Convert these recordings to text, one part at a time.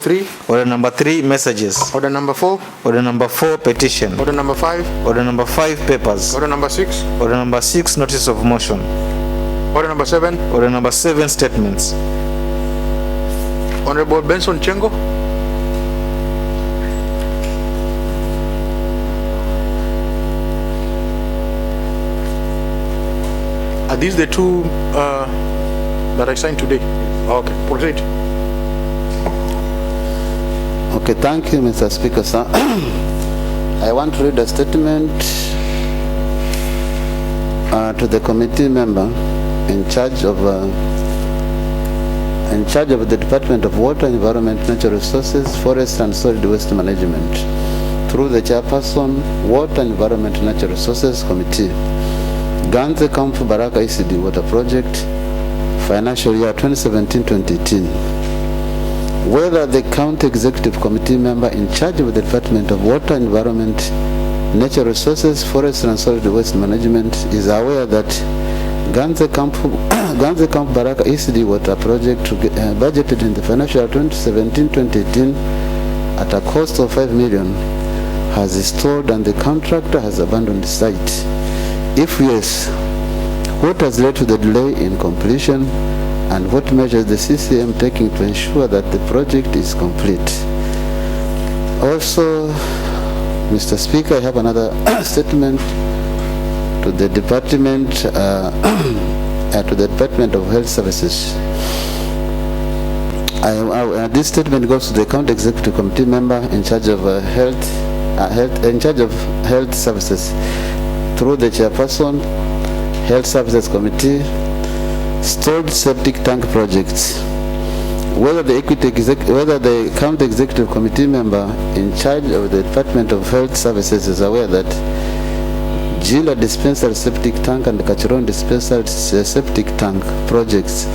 3. Order number 3, messages. Order number 4. Order number 4, petition. Order number 5. Order number 5, papers. Order number 6. Order number 6, notice of motion. Order number 7. Order number 7, statements. Honorable Benson Chengo. Are these the two that I signed today? Okay, proceed. Okay, thank you, Mr. Speaker, sir. I want to read a statement to the committee member in charge of the Department of Water, Environment, Natural Resources, Forest and Solid Waste Management through the chairperson, Water, Environment, Natural Resources Committee, Ganze Kamfu Baraka ECD Water Project, financial year 2017-2018. Whether the County Executive Committee member in charge of the Department of Water, Environment, Natural Resources, Forest and Solid Waste Management is aware that Ganze Kampu Baraka ECD Water Project budgeted in the financial year 2017-2018 at a cost of 5 million has installed and the contractor has abandoned the site. If yes, what has led to the delay in completion, and what measures the CCM taking to ensure that the project is complete? Also, Mr. Speaker, I have another statement to the Department of Health Services. This statement goes to the County Executive Committee member in charge of health services through the chairperson, Health Services Committee, stored septic tank projects. Whether the County Executive Committee member in charge of the Department of Health Services is aware that Jila Dispensary Septic Tank and Kachiron Dispensary Septic Tank projects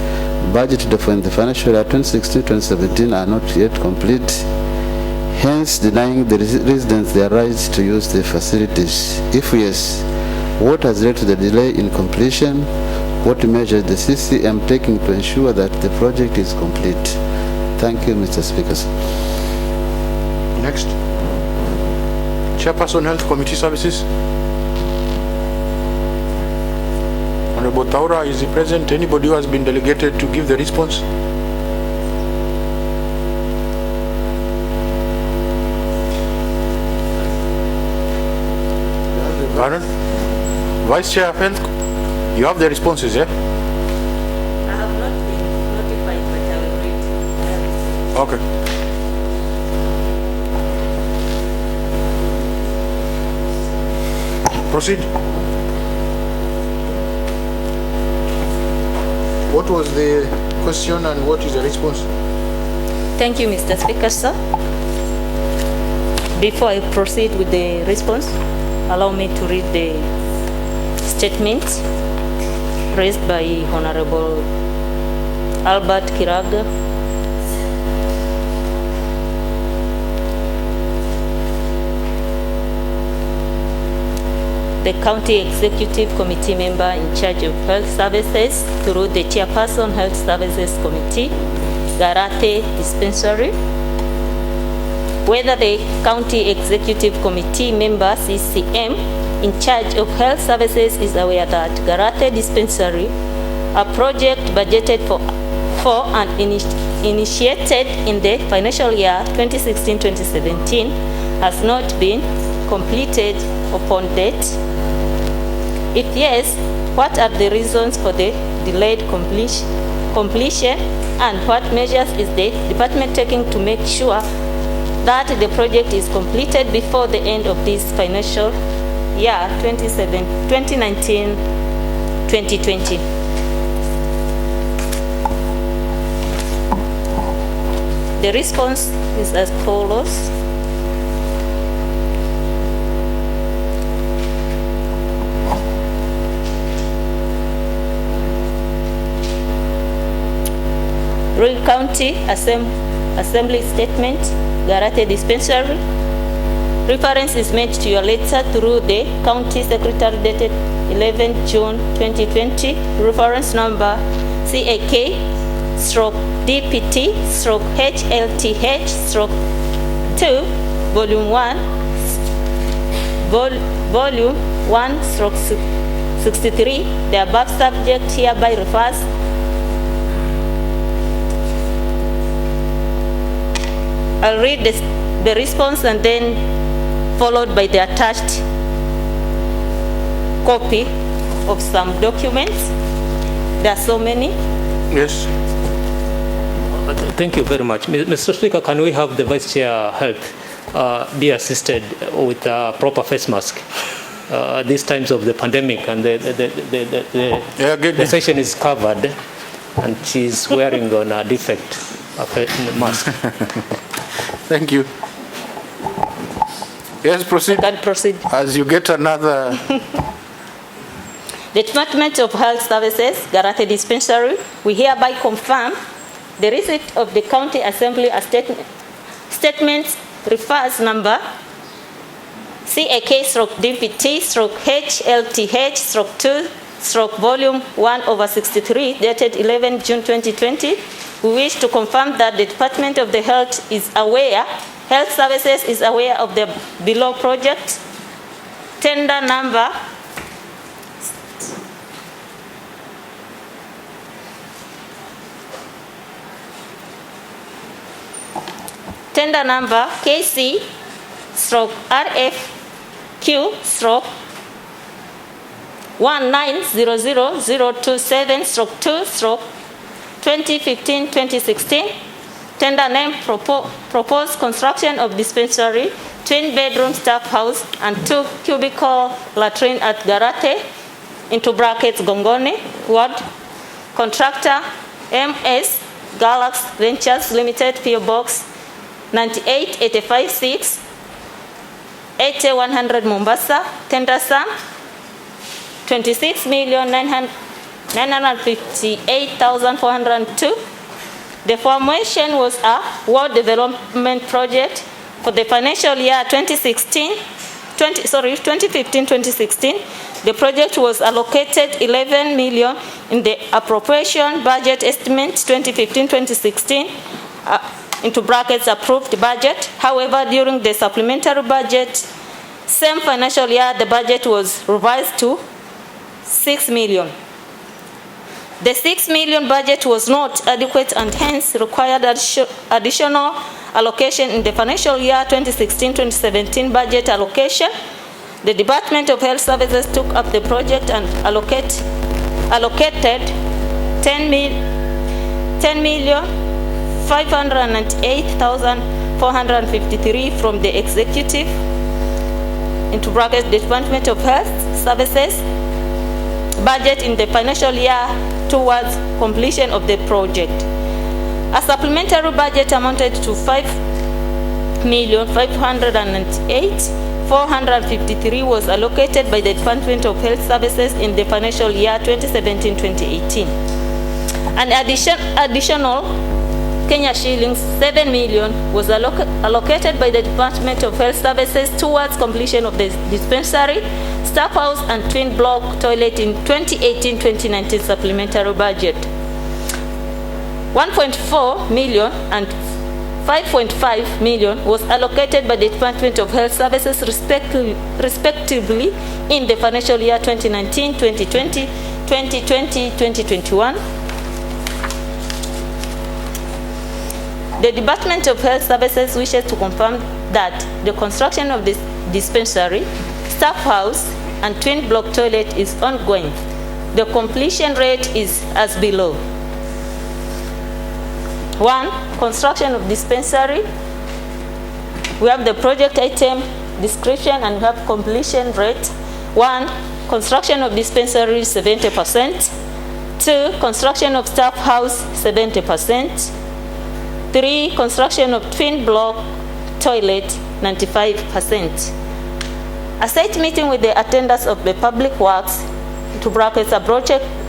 budgeted for in the financial year 2016-2017 are not yet complete, hence denying the residents their rights to use the facilities. If yes, what has led to the delay in completion? What measures the CCM taking to ensure that the project is complete? Thank you, Mr. Speaker. Next. Chairperson, Health Committee Services. Honorable Taura, is he present? Anybody who has been delegated to give the response? Aaron? Vice Chair of Health? You have the responses, yeah? I have not been notified, but I will read. Okay. Proceed. What was the question and what is the response? Thank you, Mr. Speaker, sir. Before I proceed with the response, allow me to read the statement raised by Honorable Albert Kiraga. The County Executive Committee member in charge of Health Services through the Chairperson Health Services Committee, Garate Dispensary. Whether the County Executive Committee member CCM in charge of health services is aware that Garate Dispensary, a project budgeted for and initiated in the financial year 2016-2017, has not been completed upon date. If yes, what are the reasons for the delayed completion, and what measures is the department taking to make sure that the project is completed before the end of this financial year 2019-2020. The response is as follows. Rural County Assembly Statement, Garate Dispensary. Reference is made to your letter through the County Secretary dated 11 June 2020, reference number CAK 1/DPT/HLTH/2, Volume 1, Volume 1/63. The above subject hereby refers I'll read the response and then followed by the attached copy of some documents. There are so many. Yes. Thank you very much. Mr. Speaker, can we have the Vice Chair Health be assisted with a proper face mask? These times of the pandemic, and the session is covered and she's wearing on a defect mask. Thank you. Yes, proceed. Can proceed. As you get another. The Department of Health Services, Garathe Dispensary, we hereby confirm the receipt of the County Assembly statement refers number CAK/DPT/HLTH/2 volume 1/63 dated 11 June 2020. We wish to confirm that the Department of the Health Services is aware of the below project. Tender number KC/RFQ/1900027/2/2015-2016. Tender name proposed construction of dispensary, twin bedroom staff house and 2 cubicle latrine at Garathe (Gongoni) Ward. Contractor MS Galax Ventures Limited, PO Box 98856 80-100 Mombasa. Tender sum 26,958,402. The formation was a ward development project for the financial year 2015-2016. The project was allocated 11 million in the appropriation budget estimate 2015-2016 approved budget. However, during the supplementary budget, same financial year, the budget was revised to 6 million. The 6 million budget was not adequate and hence required additional allocation in the financial year 2016-2017 budget allocation. The Department of Health Services took up the project and allocated 10,598,453 from the executive Department of Health Services budget in the financial year towards completion of the project. A supplementary budget amounted to 5,598,453 was allocated by the Department of Health Services in the financial year 2017-2018. An additional Kenya shillings 7 million was allocated by the Department of Health Services towards completion of the dispensary, staff house and twin block toilet in 2018-2019 supplementary budget. 1.4 million and 5.5 million was allocated by the Department of Health Services respectively in the financial year 2019, 2020, 2020, 2021. The Department of Health Services wishes to confirm that the construction of this dispensary, staff house, and twin block toilet is ongoing. The completion rate is as below. 1. Construction of dispensary. We have the project item description and we have completion rate. 1. Construction of dispensary 70%. 2. Construction of staff house 70%. 3. Construction of twin block toilet 95%. A site meeting with the attendance of the public works (a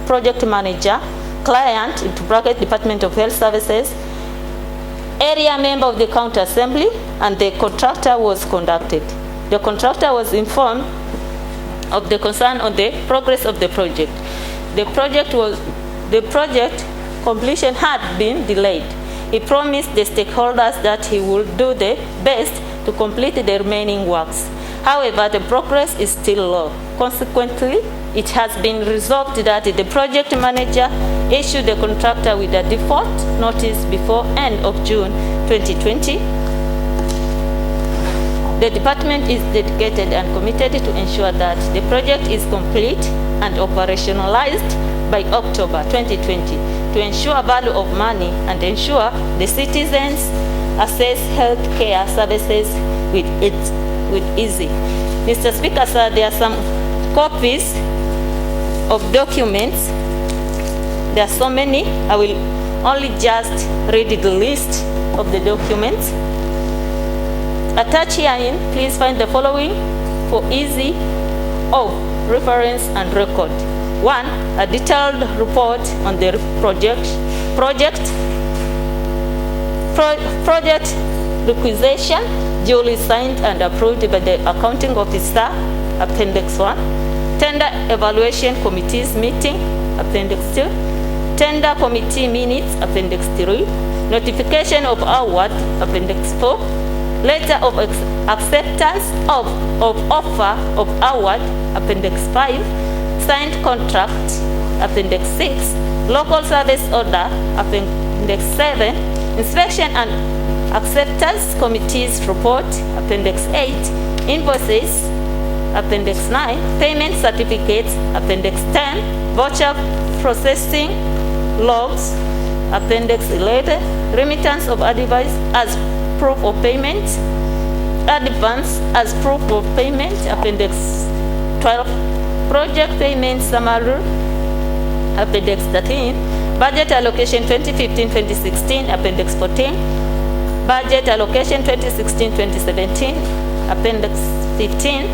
project manager, client Department of Health Services, area member of the county assembly, and the contractor was conducted. The contractor was informed of the concern on the progress of the project. The project completion had been delayed. He promised the stakeholders that he would do the best to complete the remaining works. However, the progress is still low. Consequently, it has been resolved that the project manager issue the contractor with a default notice before end of June 2020. The department is dedicated and committed to ensure that the project is complete and operationalized by October 2020 to ensure value of money and ensure the citizens access health care services with easy. Mr. Speaker, sir, there are some copies of documents. There are so many. I will only just read the list of the documents. Attached herein, please find the following for easy of reference and record. 1. A detailed report on the project requisition duly signed and approved by the accounting officer, Appendix 1. Tender evaluation committee's meeting, Appendix 2. Tender committee minutes, Appendix 3. Notification of award, Appendix 4. Letter of acceptance of offer of award, Appendix 5. Signed contract, Appendix 6. Local service order, Appendix 7. Inspection and acceptance committee's report, Appendix 8. Invoices, Appendix 9. Payment certificates, Appendix 10. Voucher processing logs, Appendix 11. Remittance of advice as proof of payment. Advance as proof of payment, Appendix 12. Project payment summary, Appendix 13. Budget allocation 2015-2016, Appendix 14. Budget allocation 2016-2017, Appendix 15.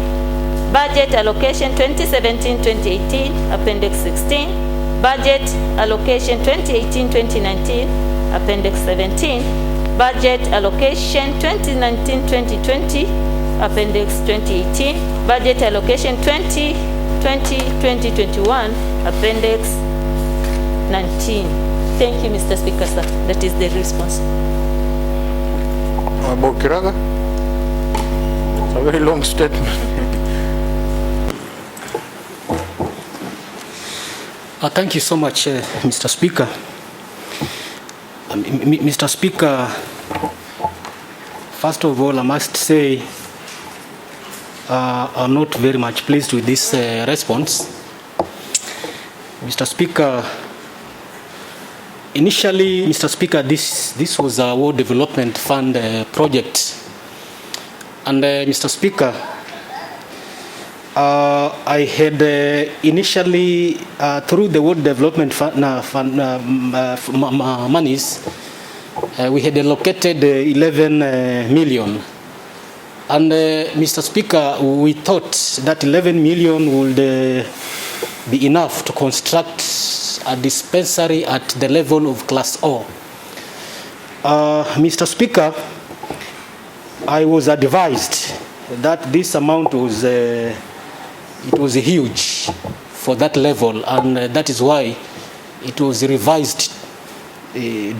Budget allocation 2017-2018, Appendix 16. Budget allocation 2018-2019, Appendix 17. Budget allocation 2019-2020, Appendix 2018. Budget allocation 2020-2021, Appendix 19. Thank you, Mr. Speaker, sir. That is the response. Bokiraga? It's a very long statement. Thank you so much, Mr. Speaker. Mr. Speaker, first of all, I must say I'm not very much pleased with this response. Mr. Speaker, initially, Mr. Speaker, this was a World Development Fund project. And Mr. Speaker, I had initially, through the World Development Fund monies, we had allocated 11 million. And Mr. Speaker, we thought that 11 million would be enough to construct a dispensary at the level of Class O. Mr. Speaker, I was advised that this amount was it was huge for that level, and that is why it was revised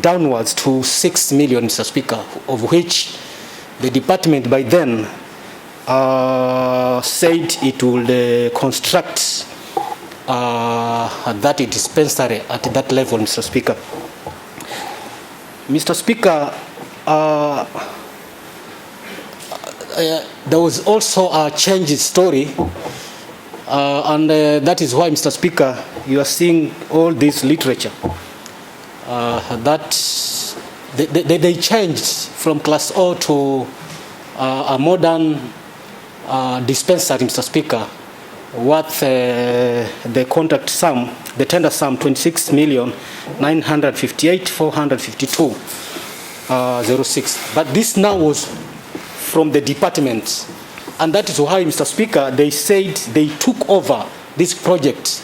downwards to 6 million, Mr. Speaker, of which the department by then said it would construct that dispensary at that level, Mr. Speaker. Mr. Speaker, there was also a change in story, and that is why, Mr. Speaker, you are seeing all this literature that they changed from Class O to a modern dispensary, Mr. Speaker, worth the contract sum, the tender sum, 26,958,452.06. But this now was from the department, and that is why, Mr. Speaker, they said they took over this project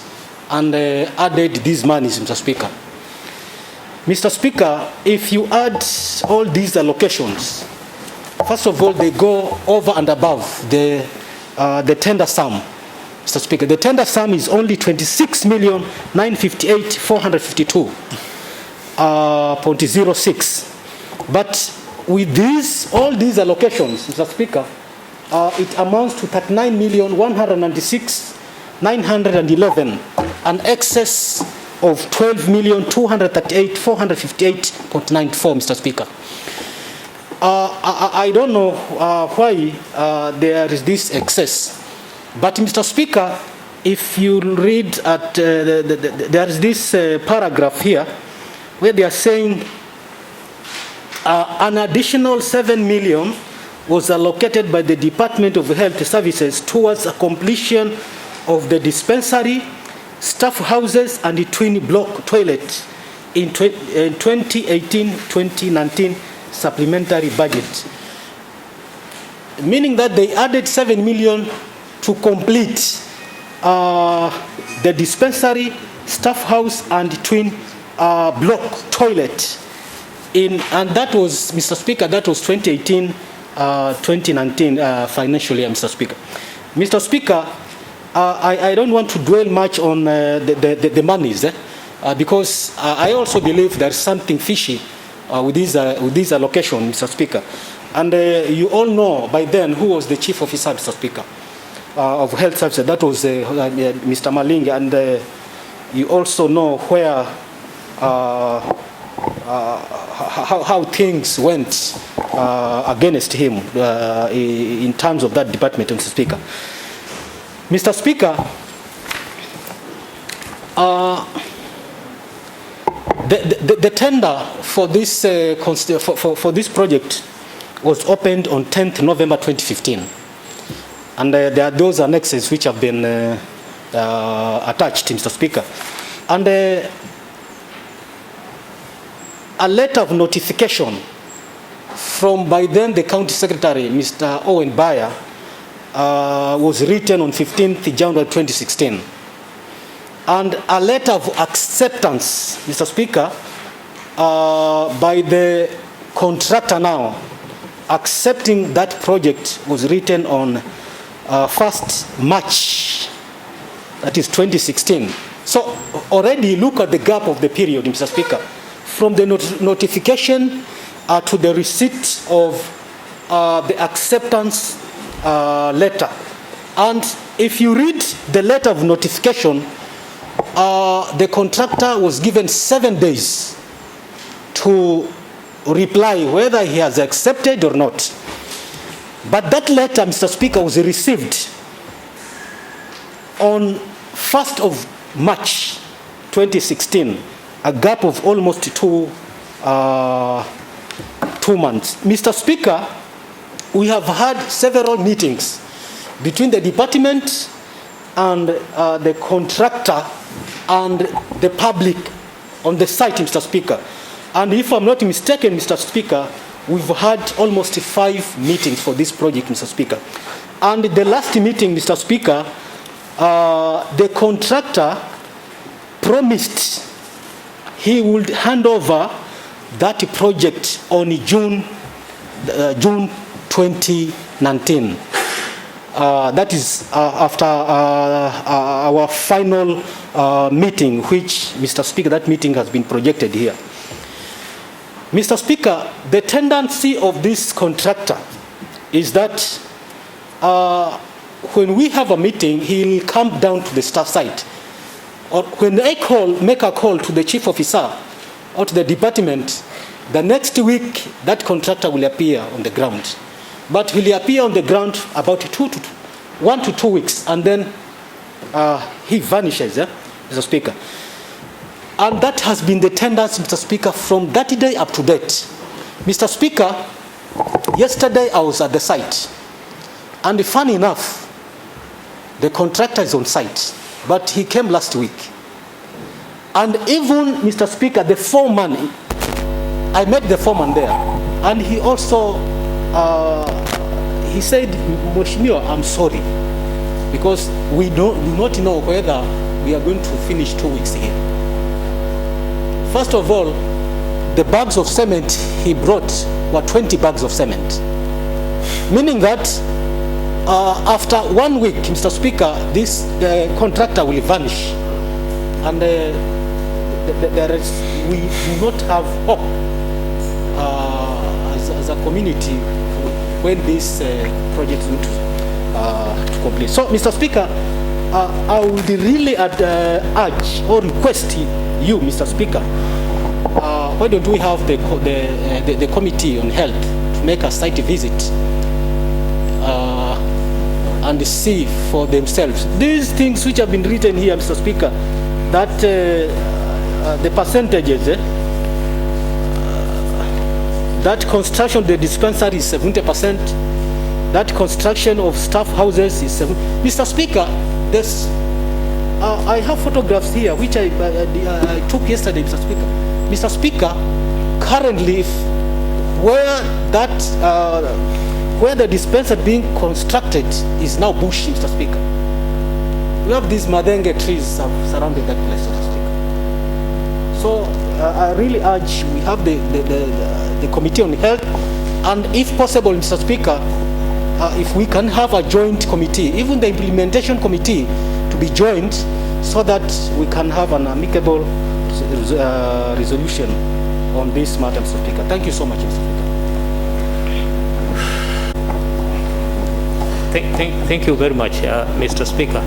and added these monies, Mr. Speaker. Mr. Speaker, if you add all these allocations, first of all, they go over and above the tender sum, Mr. Speaker. The tender sum is only 26,958,452. 0.06. But with these, all these allocations, Mr. Speaker, it amounts to 39,196,911, an excess of 12,238,458.94, Mr. Speaker. I don't know why there is this excess, but Mr. Speaker, if you read at there is this paragraph here where they are saying an additional 7 million was allocated by the Department of Health Services towards a completion of the dispensary, staff houses, and the twin block toilet in 2018-2019 supplementary budget, meaning that they added 7 million to complete the dispensary, staff house, and twin block toilet and that was, Mr. Speaker, that was 2018-2019 financial year, Mr. Speaker. Mr. Speaker, I don't want to dwell much on the monies because I also believe there's something fishy with this allocation, Mr. Speaker. And you all know by then who was the chief officer, Mr. Speaker, of health services. That was Mr. Malingi, and you also know where how things went against him in terms of that department, Mr. Speaker. Mr. Speaker, the tender for this for this project was opened on 10th November 2015, and there are those annexes which have been attached, Mr. Speaker, and a letter of notification from by then the County Secretary, Mr. Owen Bayer, was written on 15th January 2016. And a letter of acceptance, Mr. Speaker, by the contractor now, accepting that project was written on 1st March, that is 2016. So already look at the gap of the period, Mr. Speaker, from the notification to the receipt of the acceptance letter. And if you read the letter of notification, the contractor was given 7 days to reply whether he has accepted or not. But that letter, Mr. Speaker, was received on 1st of March 2016, a gap of almost two months. Mr. Speaker, we have had several meetings between the department and the contractor and the public on the site, Mr. Speaker. And if I'm not mistaken, Mr. Speaker, we've had almost 5 meetings for this project, Mr. Speaker. And the last meeting, Mr. Speaker, the contractor promised he would hand over that project on June 2019. That is after our final meeting, which, Mr. Speaker, that meeting has been projected here. Mr. Speaker, the tendency of this contractor is that when we have a meeting, he'll come down to the staff site. Or when I make a call to the chief officer or to the department, the next week that contractor will appear on the ground. But will appear on the ground about 1 to 2 weeks, and then he vanishes, Mr. Speaker. And that has been the tendency, Mr. Speaker, from that day up to date. Mr. Speaker, yesterday I was at the site, and funny enough, the contractor is on site, but he came last week. And even, Mr. Speaker, the foreman, I met the foreman there, and he also, he said, Mheshimiwa, I'm sorry, because we do not know whether we are going to finish 2 weeks here. First of all, the bags of cement he brought were 20 bags of cement, meaning that after 1 week, Mr. Speaker, this contractor will vanish. And we do not have hope as a community when this project is going to complete. So, Mr. Speaker, I would really urge or request you, Mr. Speaker, why don't we have the Committee on Health to make a site visit and see for themselves these things which have been written here, Mr. Speaker, that the percentages, that construction of the dispensary is 70%, that construction of staff houses is 70%. Mr. Speaker, there's, I have photographs here which I took yesterday, Mr. Speaker. Mr. Speaker, currently where the dispensary being constructed is now bush, Mr. Speaker. We have these madenge trees surrounding that place, Mr. Speaker. So I really urge we have the Committee on Health, and if possible, Mr. Speaker, if we can have a joint committee, even the implementation committee to be joined, so that we can have an amicable resolution on this matter, Mr. Speaker. Thank you so much, Mr. Speaker. Thank you very much, Mr. Speaker.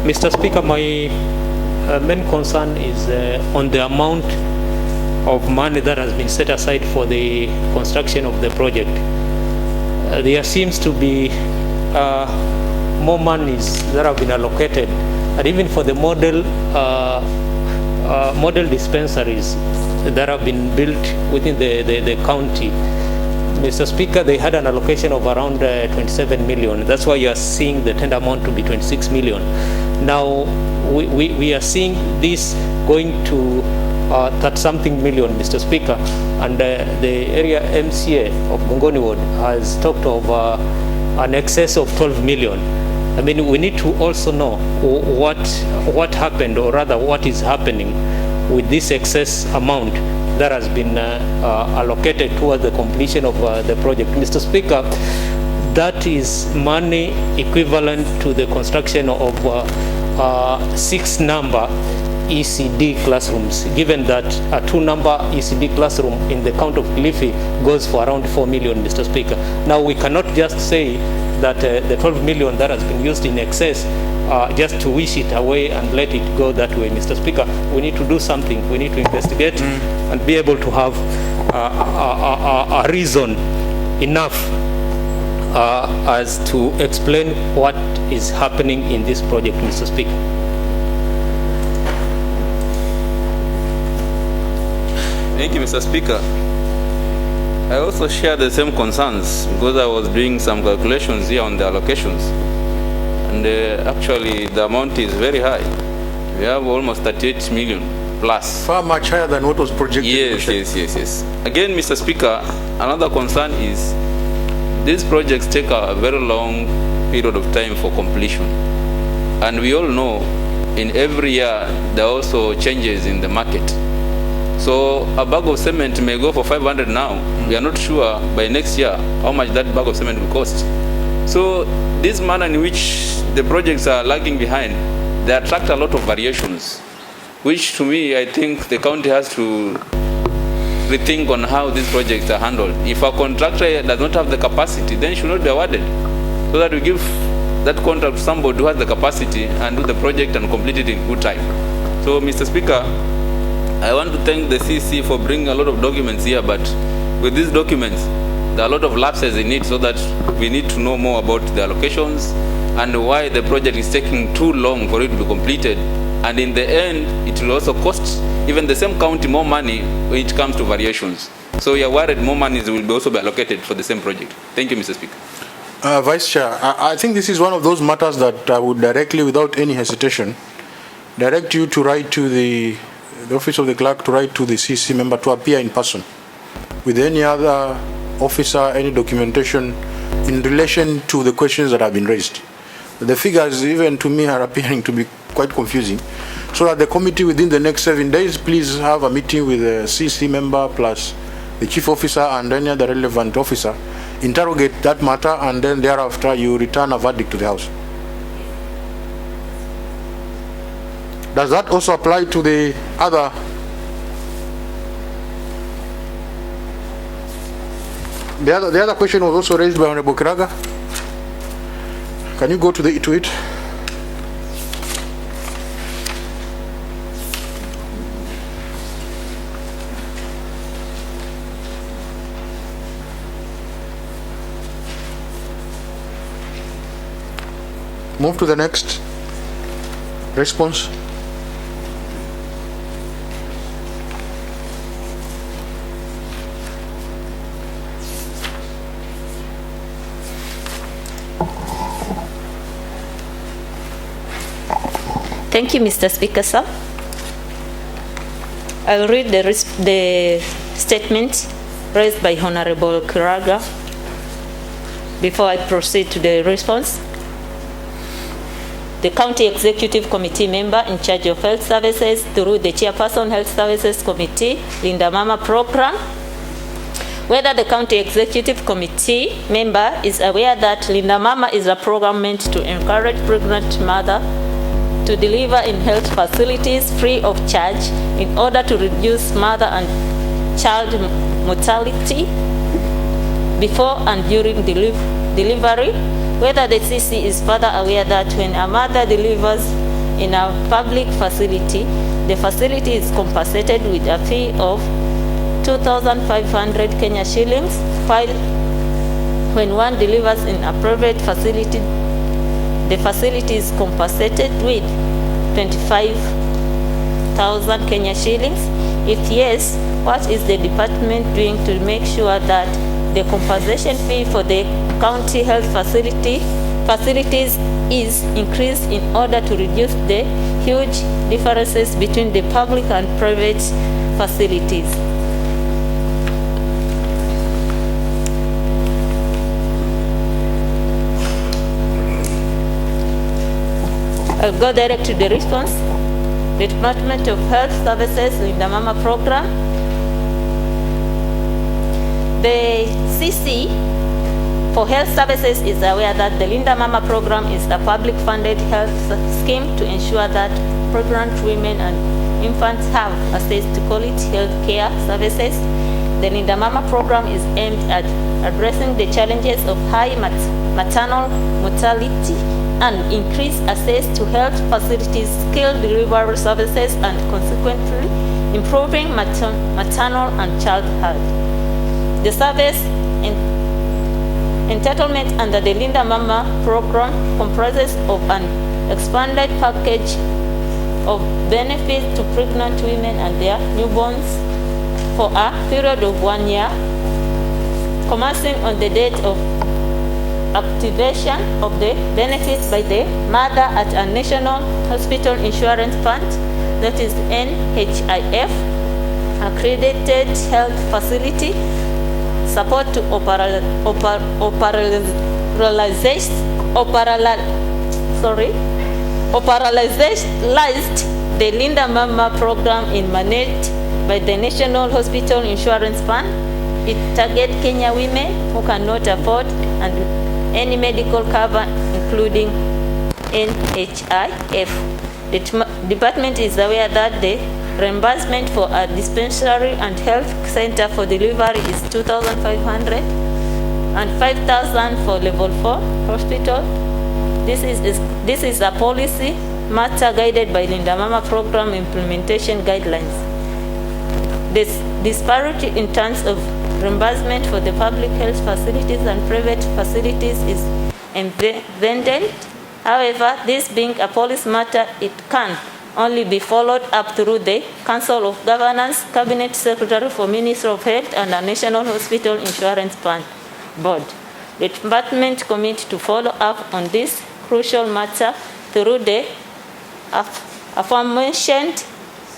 Mr. Speaker, my main concern is on the amount of money that has been set aside for the construction of the project. There seems to be more monies that have been allocated, and even for the model dispensaries that have been built within the county. Mr. Speaker, they had an allocation of around 27 million. That's why you are seeing the tender amount to be 26 million. Now, we are seeing this going to 30-something million, Mr. Speaker, and the area MCA of Gongoni Ward has talked of an excess of 12 million. I mean, we need to also know what happened, or rather what is happening with this excess amount that has been allocated towards the completion of the project. Mr. Speaker, that is money equivalent to the construction of 6-number ECD classrooms, given that a 2-number ECD classroom in the count of Kilifi goes for around 4 million, Mr. Speaker. Now, we cannot just say that the 12 million that has been used in excess, just to wish it away and let it go that way, Mr. Speaker. We need to do something. We need to investigate and be able to have a reason enough as to explain what is happening in this project, Mr. Speaker. Thank you, Mr. Speaker. I also share the same concerns because I was doing some calculations here on the allocations. And actually, the amount is very high. We have almost 38 million plus. Far much higher than what was projected. Yes. Again, Mr. Speaker, another concern is these projects take a very long period of time for completion. And we all know in every year there are also changes in the market. So a bag of cement may go for 500 now. We are not sure by next year how much that bag of cement will cost. So this manner in which the projects are lagging behind, they attract a lot of variations, which to me, I think the county has to rethink on how these projects are handled. If a contractor does not have the capacity, then it should not be awarded, so that we give that contract to somebody who has the capacity and do the project and complete it in good time. So, Mr. Speaker, I want to thank the CC for bringing a lot of documents here, but with these documents, there are a lot of lapses in it, so that we need to know more about the allocations and why the project is taking too long for it to be completed. And in the end, it will also cost even the same county more money when it comes to variations. So we are worried more money will also be allocated for the same project. Thank you, Mr. Speaker. Vice Chair, I think this is one of those matters that I would directly, without any hesitation, direct you to write to the office of the clerk, to write to the CC member to appear in person with any other officer, any documentation in relation to the questions that have been raised. The figures, even to me, are appearing to be quite confusing. So that the committee within the next 7 days, please have a meeting with the CC member plus the chief officer and any other relevant officer, interrogate that matter, and then thereafter you return a verdict to the House. Does that also apply to the other? The other question was also raised by Honorable Kiraga. Can you go to it? Move to the next response. Thank you, Mr. Speaker, sir. I'll read the statement raised by Honorable Kiraga before I proceed to the response. The County Executive Committee member in charge of health services through the Chairperson Health Services Committee, Linda Mama Program. Whether the County Executive Committee member is aware that Linda Mama is a program meant to encourage pregnant mother to deliver in health facilities free of charge in order to reduce mother and child mortality before and during delivery. Whether the CC is further aware that when a mother delivers in a public facility, the facility is compensated with a fee of 2,500 Kenya shillings, while when one delivers in a private facility, the facility is compensated with 25,000 Kenya shillings. If yes, what is the department doing to make sure that the compensation fee for the county health facilities is increased in order to reduce the huge differences between the public and private facilities? I'll go direct to the response. The Department of Health Services in the Mama Program. The CC for Health Services is aware that the Linda Mama Program is a public-funded health scheme to ensure that pregnant women and infants have access to quality health care services. The Linda Mama Program is aimed at addressing the challenges of high maternal mortality and increased access to health facilities, skilled delivery services, and consequently improving maternal and child health. The service entitlement under the Linda Mama Program comprises of an expanded package of benefits to pregnant women and their newborns for a period of 1 year, commencing on the date of activation of the benefits by the mother at a National Hospital Insurance Fund, that is NHIF, accredited health facility, support to operationalized the Linda Mama Program in managed by the National Hospital Insurance Fund. It targets Kenya women who cannot afford any medical cover, including NHIF. The department is aware that the reimbursement for a dispensary and health center for delivery is 2,500 and 5,000 for level 4 hospital. This is a policy matter guided by Linda Mama Program implementation guidelines. This disparity in terms of reimbursement for the public health facilities and private facilities is evident. However, this being a policy matter, it can only be followed up through the Council of Governors, Cabinet Secretary for Ministry of Health, and a National Hospital Insurance Fund Board. The department commits to follow up on this crucial matter through the aforementioned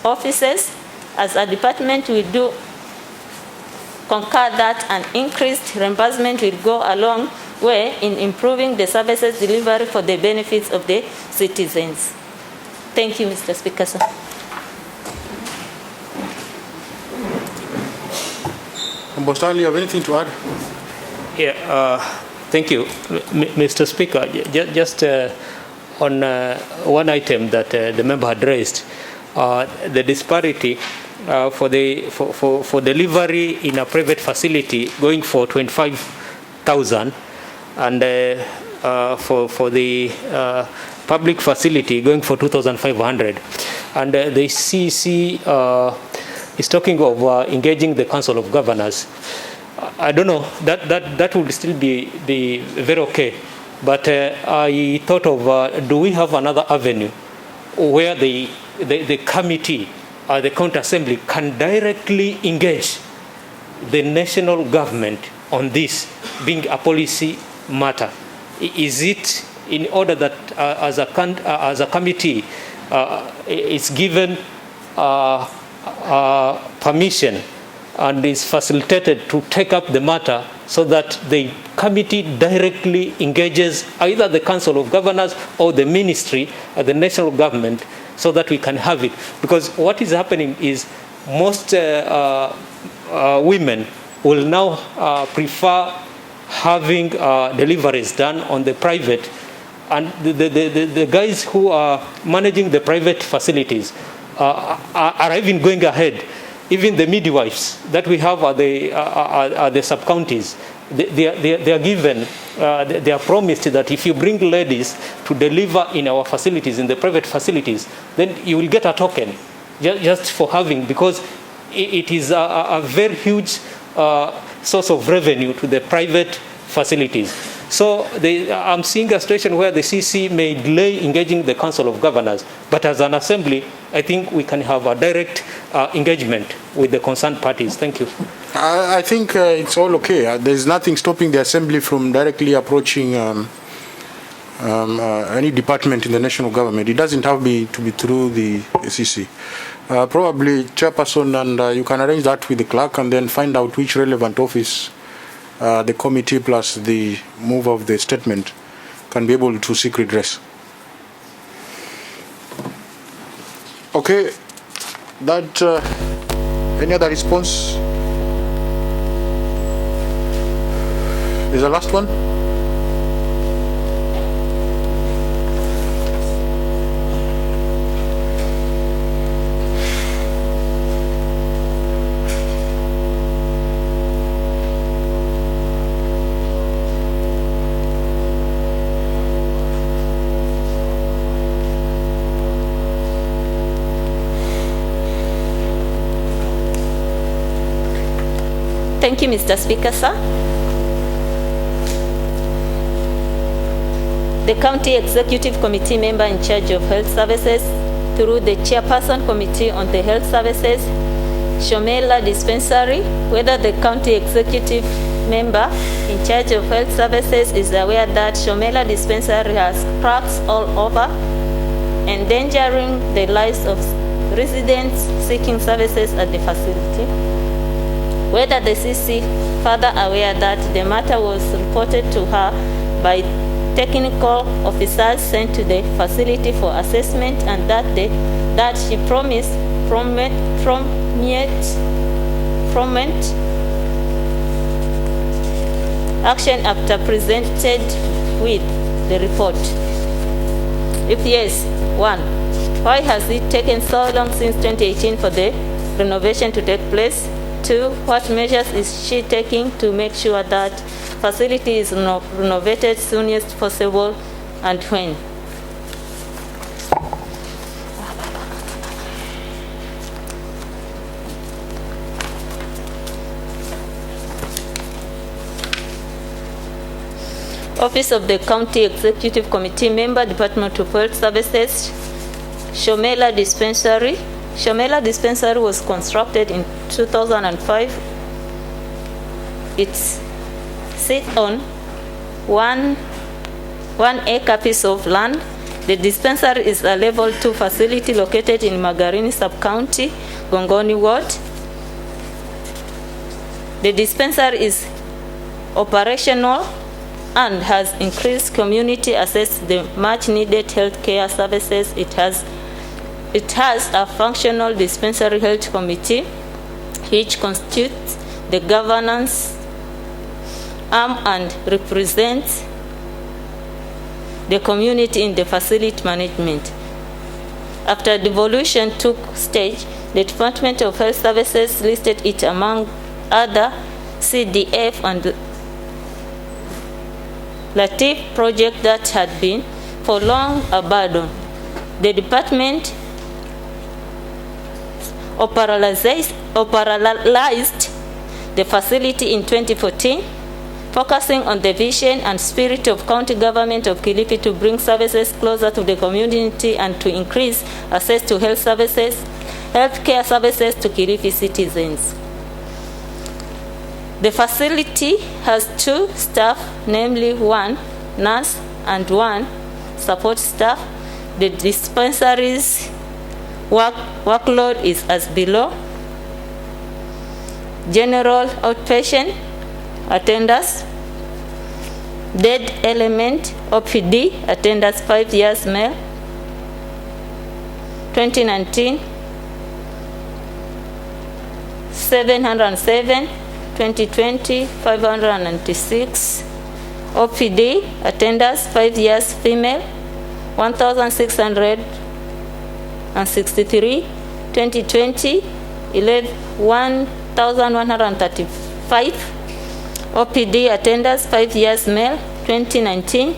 offices. As a department, we do concur that an increased reimbursement will go a long way in improving the services delivery for the benefits of the citizens. Thank you, Mr. Speaker, sir. Stanley, you have anything to add? Yeah, thank you, Mr. Speaker. Just on one item that the member had raised, the disparity for delivery in a private facility going for 25,000 and for the public facility going for 2,500. And the CEC is talking of engaging the Council of Governors. I don't know, that would still be very okay. But I thought of, do we have another avenue where the committee, the county assembly, can directly engage the national government on this being a policy matter? Is it in order that as a committee it's given permission and is facilitated to take up the matter so that the committee directly engages either the Council of Governors or the ministry or the national government so that we can have it? Because what is happening is most women will now prefer having deliveries done on the private, and the guys who are managing the private facilities are even going ahead. Even the midwives that we have are the sub-counties. They are given, they are promised that if you bring ladies to deliver in our facilities, in the private facilities, then you will get a token just for having, because it is a very huge source of revenue to the private facilities. So I'm seeing a situation where the CC may delay engaging the Council of Governors, but as an assembly, I think we can have a direct engagement with the concerned parties. Thank you. I think it's all okay. There's nothing stopping the assembly from directly approaching any department in the national government. It doesn't have to be through the CC. Probably chairperson, and you can arrange that with the clerk and then find out which relevant office the committee plus the move of the statement can be able to seek redress. Okay, that any other response? Is the last one? Thank you, Mr. Speaker, sir. The County Executive Committee member in charge of health services, through the Chairperson Committee on the Health Services, Shomela Dispensary, whether the County Executive member in charge of health services is aware that Shomela Dispensary has cracks all over, endangering the lives of residents seeking services at the facility. Whether the CC further aware that the matter was reported to her by technical officers sent to the facility for assessment, and that she promised prompt action after presented with the report. If yes, 1, why has it taken so long since 2018 for the renovation to take place? 2, what measures is she taking to make sure that facility is renovated soonest possible, and when? Office of the County Executive Committee member, Department of Health Services, Shomela Dispensary. Shomela Dispensary was constructed in 2005. It sits on one acre piece of land. The dispensary is a level 2 facility located in Magarini Sub-County, Gongoni Ward. The dispensary is operational and has increased community access to the much needed health care services. It has a functional dispensary health committee which constitutes the governance arm and represents the community in the facility management. After devolution took stage, the Department of Health Services listed it among other CDF and LATIF projects that had been for long abandoned. The department operationalized the facility in 2014, focusing on the vision and spirit of county government of Kilifi to bring services closer to the community and to increase access to healthcare services to Kilifi citizens. The facility has 2 staff, namely 1 nurse and 1 support staff. The dispensary's workload is as below. General outpatient attendance, dead element OPD attendance 5 years male, 2019 707, 2020 596. OPD attendance 5 years female, 1663, 2020 1135. OPD attendance 5 years male, 2019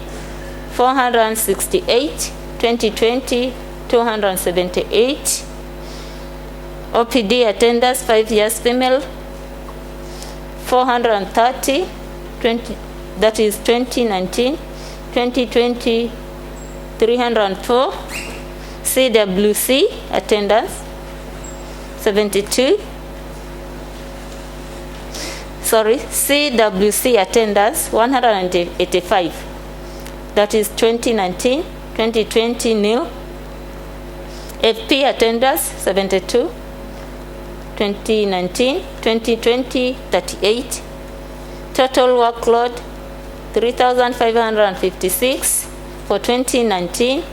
468, 2020 278. OPD attendance 5 years female, 430, that is 2019, 2020 304. CWC attendance 72. CWC attendance 185, that is 2019, 2020 nil. FP attendance 72, 2019, 2020 38. Total workload 3,556 for 2019.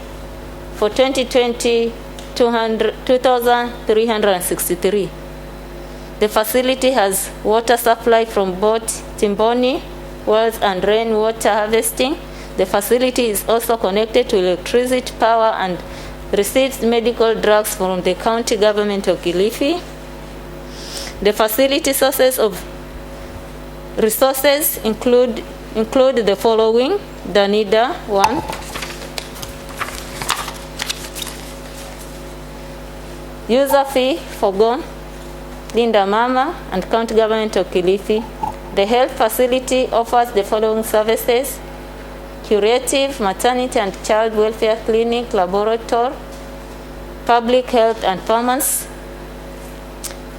For 2020 2,363. The facility has water supply from both Timboni wells and rainwater harvesting. The facility is also connected to electricity power and receives medical drugs from the county government of Kilifi. The facility sources of resources include the following: Danida 1, user fee forgone, Linda Mama and county government of Kilifi. The health facility offers the following services: curative, maternity and child welfare clinic, laboratory, public health and pharmacy.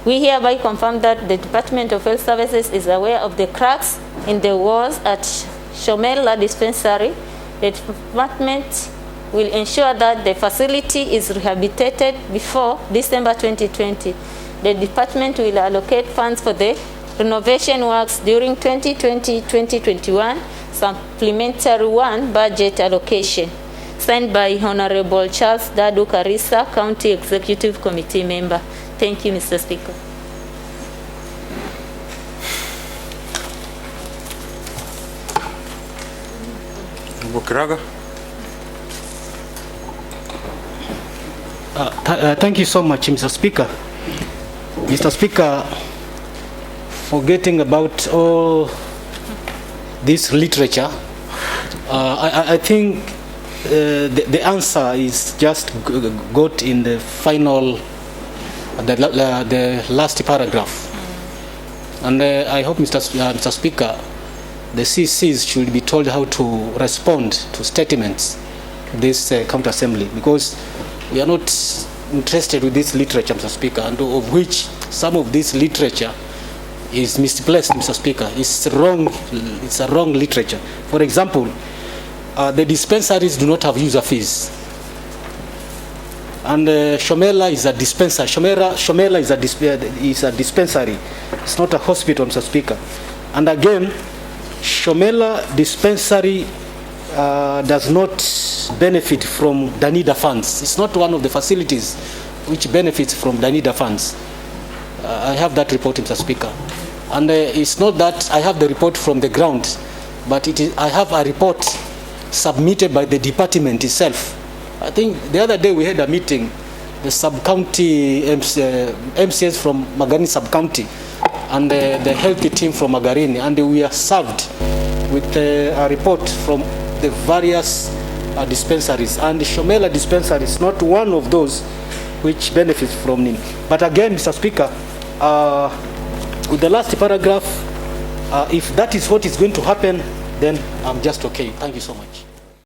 We hereby confirm that the Department of Health Services is aware of the cracks in the walls at Shomela dispensary. The department will ensure that the facility is rehabilitated before December 2020. The department will allocate funds for the renovation works during 2020-2021 supplementary 1 budget allocation. Signed by Honorable Charles Dadu Karisa, County Executive Committee member. Thank you, Mr. Speaker. Bukiraga. Thank you so much, Mr. Speaker. Mr. Speaker, forgetting about all this literature, I think the answer is just got in the final, the last paragraph. And I hope, Mr. Speaker, the CCs should be told how to respond to statements this county assembly, because we are not interested with this literature, Mr. Speaker, and of which some of this literature is misplaced, Mr. Speaker. It's wrong. It's a wrong literature. For example, the dispensaries do not have user fees, and Shomela is a dispensary. Shomela is a dispensary. It's not a hospital, Mr. Speaker. And again, Shomela dispensary does not benefit from Danida funds. It's not one of the facilities which benefits from Danida funds. I have that report, Mr. Speaker. And it's not that I have the report from the ground, but I have a report submitted by the department itself. I think the other day we had a meeting, the sub-county MCS from Magarini sub-county and the healthy team from Magarini, and we are served with a report from the various dispensaries, and the Shomela dispensary is not one of those which benefits from NIN. But again, Mr. Speaker, with the last paragraph, if that is what is going to happen, then I'm just okay. Thank you so much.